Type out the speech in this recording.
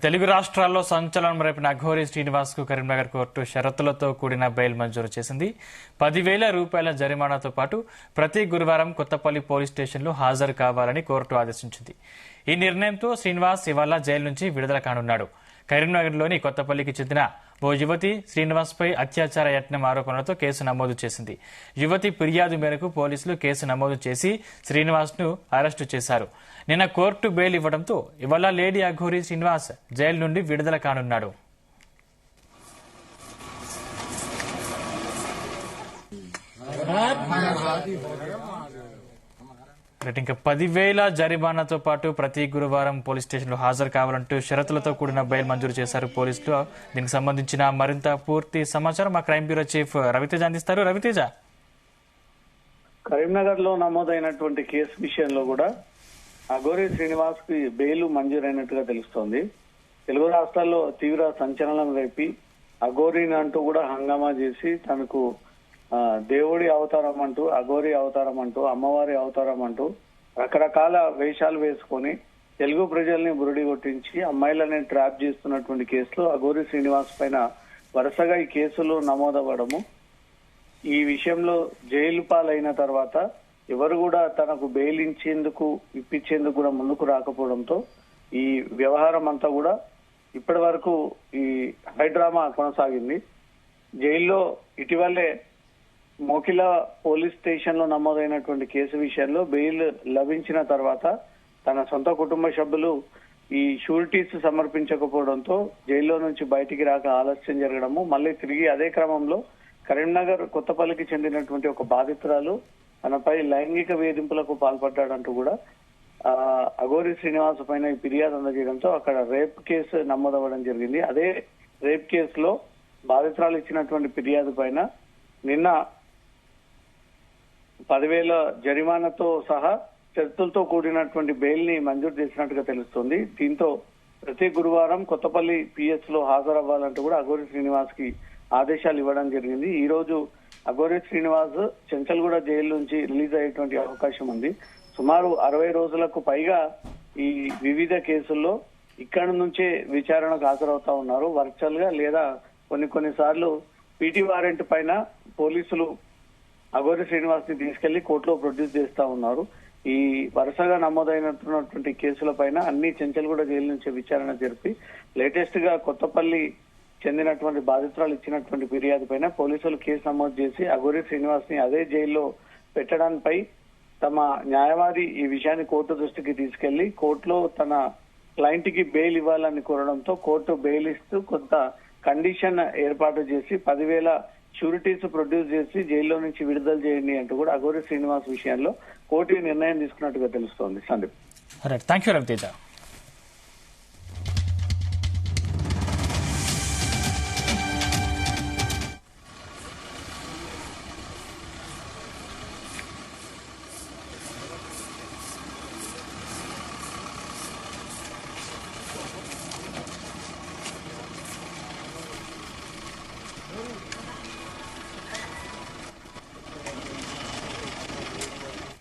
తెలుగు రాష్ట్రాల్లో సంచలనం రేపిన అఘోరి శ్రీనివాస్ కు కరీంనగర్ కోర్టు షరతులతో కూడిన బెయిల్ మంజూరు చేసింది. 10,000 రూపాయల జరిమానాతో పాటు ప్రతి గురువారం కొత్తపల్లి పోలీస్ స్టేషన్లో హాజరు కావాలని కోర్టు ఆదేశించింది. ఈ నిర్ణయంతో శ్రీనివాస్ ఇవాళ జైలు నుంచి విడుదల కానున్నాడు. కరీంనగర్లోని కొత్తపల్లికి చెందిన ఓ యువతి శ్రీనివాస్ పై అత్యాచార యత్నం ఆరోపణలతో కేసు నమోదు చేసింది. యువతి ఫిర్యాదు మేరకు పోలీసులు కేసు నమోదు చేసి శ్రీనివాస్ ను అరెస్టు చేశారు. నిన్న కోర్టు బెయిల్ ఇవ్వడంతో ఇవాళ లేడీ అఘోరి శ్రీనివాస్ జైలు నుండి విడుదల కానున్నాడు. ఇంకా 10,000 జరిమానాతో పాటు ప్రతి గురువారం పోలీస్ స్టేషన్లో హాజరు కావాలంటూ షరతులతో కూడిన బెయిల్ మంజూరు చేశారు పోలీసులు. దీనికి సంబంధించిన మరింత పూర్తి సమాచారం మా క్రైమ్ బ్యూరో చీఫ్ రవితేజ అందిస్తారు. రవితేజ, కరీంనగర్ లో నమోదైనటువంటి కేసు విషయంలో కూడా అఘోరి శ్రీనివాస్ కి బెయిల్ మంజూరైనట్టుగా తెలుస్తోంది. తెలుగు రాష్ట్రాల్లో తీవ్ర సంచలనం రేపి అఘోరిని అంటూ కూడా హంగామా చేసి తనకు దేవుడి అవతారం అంటూ, అఘోరి అవతారం అంటూ, అమ్మవారి అవతారం అంటూ రకరకాల వేషాలు వేసుకొని తెలుగు ప్రజల్ని బురుడి కొట్టించి అమ్మాయిలని ట్రాప్ చేస్తున్నటువంటి కేసులో అఘోరి శ్రీనివాస్ పైన వరుసగా ఈ కేసులు నమోదవ్వడము, ఈ విషయంలో జైలు పాలైన తర్వాత ఎవరు కూడా తనకు బెయిల్ ఇప్పించేందుకు కూడా ముందుకు రాకపోవడంతో ఈ వ్యవహారం అంతా కూడా ఇప్పటి వరకు ఈ హైడ్రామా కొనసాగింది. జైల్లో ఇటీవలే మోకిల పోలీస్ స్టేషన్ లో నమోదైనటువంటి కేసు విషయంలో బెయిల్ లభించిన తర్వాత తన సొంత కుటుంబ సభ్యులు ఈ షూరిటీస్ సమర్పించకపోవడంతో జైల్లో నుంచి బయటికి రాక ఆలస్యం జరగడము, మళ్ళీ తిరిగి అదే క్రమంలో కరీంనగర్ కొత్తపల్లికి చెందినటువంటి ఒక బాధితురాలు తనపై లైంగిక వేధింపులకు పాల్పడ్డాడంటూ కూడా అఘోరి శ్రీనివాస్ పైన ఈ ఫిర్యాదు అందజేయడంతో అక్కడ రేప్ కేసు నమోదవ్వడం జరిగింది. అదే రేప్ కేసులో బాధితురాలు ఇచ్చినటువంటి ఫిర్యాదు పైన నిన్న 10,000 జరిమానాతో సహా షరతులతో కూడినటువంటి బెయిల్ ని మంజూరు చేసినట్టుగా తెలుస్తోంది. దీంతో ప్రతి గురువారం కొత్తపల్లి పిఎస్ లో హాజరవ్వాలంటూ కూడా అఘోరి శ్రీనివాస్ కి ఆదేశాలు ఇవ్వడం జరిగింది. ఈ రోజు అఘోరి శ్రీనివాస్ చెంచల్గూడ జైలు నుంచి రిలీజ్ అయ్యేటువంటి అవకాశం ఉంది. సుమారు 60 రోజులకు పైగా ఈ వివిధ కేసుల్లో ఇక్కడి నుంచే విచారణకు హాజరవుతా ఉన్నారు. వర్చువల్ గా లేదా కొన్నిసార్లు పీటీ వారెంట్ పైన పోలీసులు అఘోరి శ్రీనివాస్ ని తీసుకెళ్లి కోర్టులో ప్రొడ్యూస్ చేస్తా ఉన్నారు. ఈ వరుసగా నమోదైనటువంటి కేసుల పైన అన్ని చెంచల్గూడ జైలు నుంచి విచారణ జరిపి లేటెస్ట్ గా కొత్తపల్లి చెందినటువంటి బాధితురాలు ఇచ్చినటువంటి ఫిర్యాదు పైన పోలీసులు కేసు నమోదు చేసి అఘోరి శ్రీనివాస్ ని అదే జైల్లో పెట్టడానిపై తమ న్యాయవాది ఈ విషయాన్ని కోర్టు దృష్టికి తీసుకెళ్లి కోర్టులో తన క్లయింట్ కి బెయిల్ ఇవ్వాలని కోరడంతో కోర్టు బెయిల్ ఇస్తూ కొంత కండిషన్ ఏర్పాటు చేసి 10,000 షూరిటీస్ ప్రొడ్యూస్ చేసి జైల్లో నుంచి విడుదల చేయండి అంటూ కూడా అఘోరి శ్రీనివాస్ విషయంలో కోర్టు నిర్ణయం తీసుకున్నట్టుగా తెలుస్తోంది. Sandeep, thank you Raviteja.